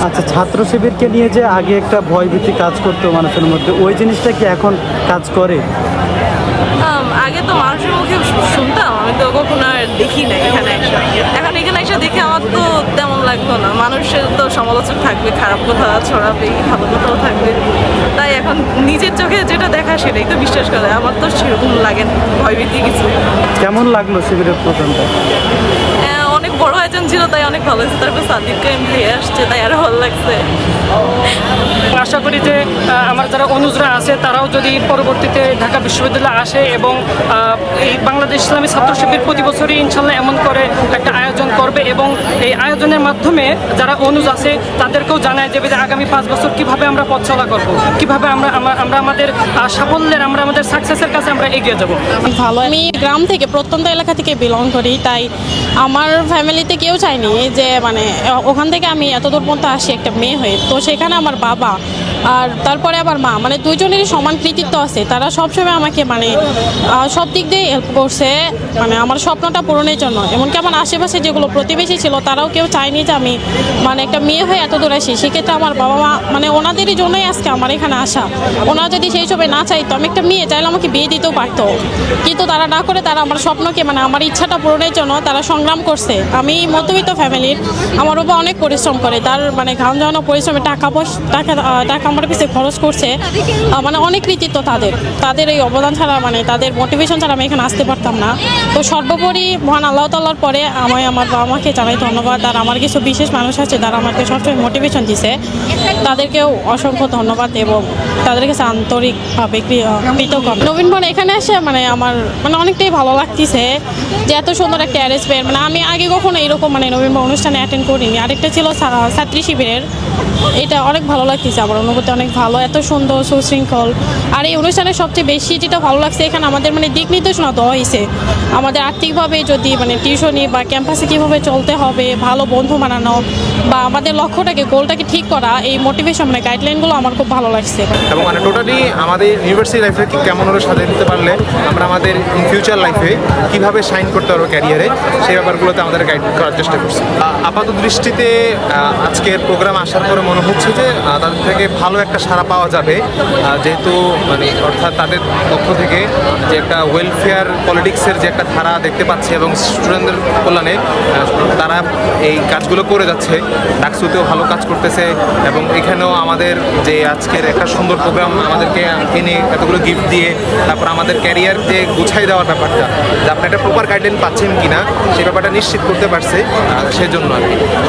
আচ্ছা, ছাত্র শিবিরকে নিয়ে যে আগে একটা ভয়ভীতি কাজ করতো মানুষের মধ্যে, ওই জিনিসটা কি এখন কাজ করে? আগে তো মানুষের মুখে শুনতাম, আমি তো কখনো আর দেখি না এখানে এসে। এখন এখানে এসে দেখে আমার তো তেমন লাগলো না। মানুষের তো সমালোচক থাকবে, খারাপ কথা ছড়াবে, ভালো কথাও থাকবে। তাই এখন নিজের চোখে যেটা দেখা সেটাই তো বিশ্বাস করে। আমার তো সেরকম লাগে না ভয়ভীতি কিছু। কেমন লাগলো শিবিরের প্রোগ্রামটা? অনেক বড় আয়োজন ছিল, তাই অনেক ভালো হয়েছে। তারপর সাদিক কাইম ভাইয়া আসছে, তাই আরো ভালো লাগছে। আশা করি যে আমার যারা অনুজরা আছে তারাও যদি পরবর্তীতে ঢাকা বিশ্ববিদ্যালয়ে আসে এবং এই বাংলাদেশ ইসলামী ছাত্র শিবির প্রতি বছরই ইনশাল্লাহ এমন করে একটা আয়োজন করবে এবং এই আয়োজনের মাধ্যমে যারা অনুজ আছে তাদেরকেও জানায় যাবে যে আগামী 5 বছর কীভাবে আমরা পথ চলা করবো, কীভাবে আমরা আমাদের সাফল্যের আমাদের সাকসেসের কাছে আমরা এগিয়ে যাব। ভালো, আমি গ্রাম থেকে প্রত্যন্ত এলাকা থেকে বিলং করি, তাই আমার ফ্যামিলিতে কেউ চায়নি যে মানে ওখান থেকে আমি এত দূর পর্যন্ত আসি একটা মেয়ে হয়ে। তো সেখানে আমার বাবা আর তারপরে আমার মা, মানে দুইজনেরই সমান কৃতিত্ব আছে। তারা সবসময় আমাকে মানে সব দিক দিয়ে হেল্প করছে, মানে আমার স্বপ্নটা পূরণের জন্য। এমনকি আমার আশেপাশে যেগুলো প্রতিবেশী ছিল তারাও কেউ চায়নি যে আমি মানে একটা মেয়ে হয়ে এত দূর আসি। সেক্ষেত্রে আমার বাবা মা মানে ওনাদেরই জন্যই আজকে আমার এখানে আসা। ওনারা যদি সেই সময় না চাইতো, আমি একটা মেয়ে চাইলে আমাকে বিয়ে দিতেও পারতো, কিন্তু তারা না করে তারা আমার স্বপ্নকে মানে আমার ইচ্ছাটা পূরণের জন্য তারা সংগ্রাম করছে। আমি মধ্যবিত্ত ফ্যামিলির, আমার বাবা অনেক পরিশ্রম করে, তার মানে ঘাম ঝরানো পরিশ্রমে টাকা আমার পিছিয়ে খরচ করছে, মানে অনেক কৃতিত্ব তাদের এই অবদান ছাড়া মানে তাদের মোটিভেশন ছাড়া আমি এখানে আসতে পারতাম না। তো সর্বোপরি মহান আল্লাহ তাআলার পরে আমি আমার বাবা মাকে জানাই ধন্যবাদ। আর আমার কিছু বিশেষ মানুষ আছে যারা আমাকে সবসময় মোটিভেশন দিছে, তাদেরকেও অসংখ্য ধন্যবাদ এবং তাদের কাছে আন্তরিকভাবে কৃতজ্ঞ। নবীন বন এখানে এসে মানে আমার মানে অনেকটাই ভালো লাগতেছে যে এত সুন্দর একটা অ্যারেঞ্জমেন্ট। মানে আমি আগে কখনো এরকম মানে নবীন বন অনুষ্ঠানে অ্যাটেন্ড করিনি। আরেকটা ছিল ছাত্রী শিবিরের, এটা অনেক ভালো লাগতেছে, আমার অনুভূতি অনেক ভালো, এত সুন্দর সুশৃঙ্খল। আর এই অনুষ্ঠানের সবচেয়ে বেশি যেটা ভালো লাগছে, এখানে আমাদের মানে দিক নির্দেশনা দেওয়া হয়েছে আমাদের আর্থিকভাবে, যদি মানে টিউশনি বা ক্যাম্পাসে কীভাবে চলতে হবে, ভালো বন্ধু বানানো বা আমাদের লক্ষ্যটাকে গোলটাকে ঠিক করা, এই মোটিভেশন মানে গাইডলাইনগুলো আমার খুব ভালো লাগছে। এবং মানে টোটালি আমাদের ইউনিভার্সিটি লাইফে কেমন করে সাজিয়ে দিতে পারলে আমরা আমাদের ইন ফিউচার লাইফে কীভাবে শাইন করতে পারবো ক্যারিয়ারে, সেই ব্যাপারগুলোতে আমাদের গাইড করার চেষ্টা করছি। আপাত দৃষ্টিতে আজকের প্রোগ্রাম আসার পরে মনে হচ্ছে যে তাদের থেকে ভালো একটা সাড়া পাওয়া যাবে, যেহেতু মানে অর্থাৎ তাদের পক্ষ থেকে যে একটা ওয়েলফেয়ার পলিটিক্সের যে একটা ধারা দেখতে পাচ্ছে এবং স্টুডেন্টদের কল্যাণে তারা এই কাজগুলো করে যাচ্ছে। ডাকসুতেও ভালো কাজ করতেছে এবং এখানেও আমাদের যে আজকের একটা সুন্দর প্রোগ্রাম আমাদেরকে এনে এতগুলো গিফট দিয়ে তারপর আমাদের ক্যারিয়ার যে গুছাই দেওয়ার ব্যাপারটা, যে আপনি একটা প্রপার গাইডলাইন পাচ্ছেন কিনা সেই ব্যাপারটা নিশ্চিত করতে পারছে, সেজন্য আর কি।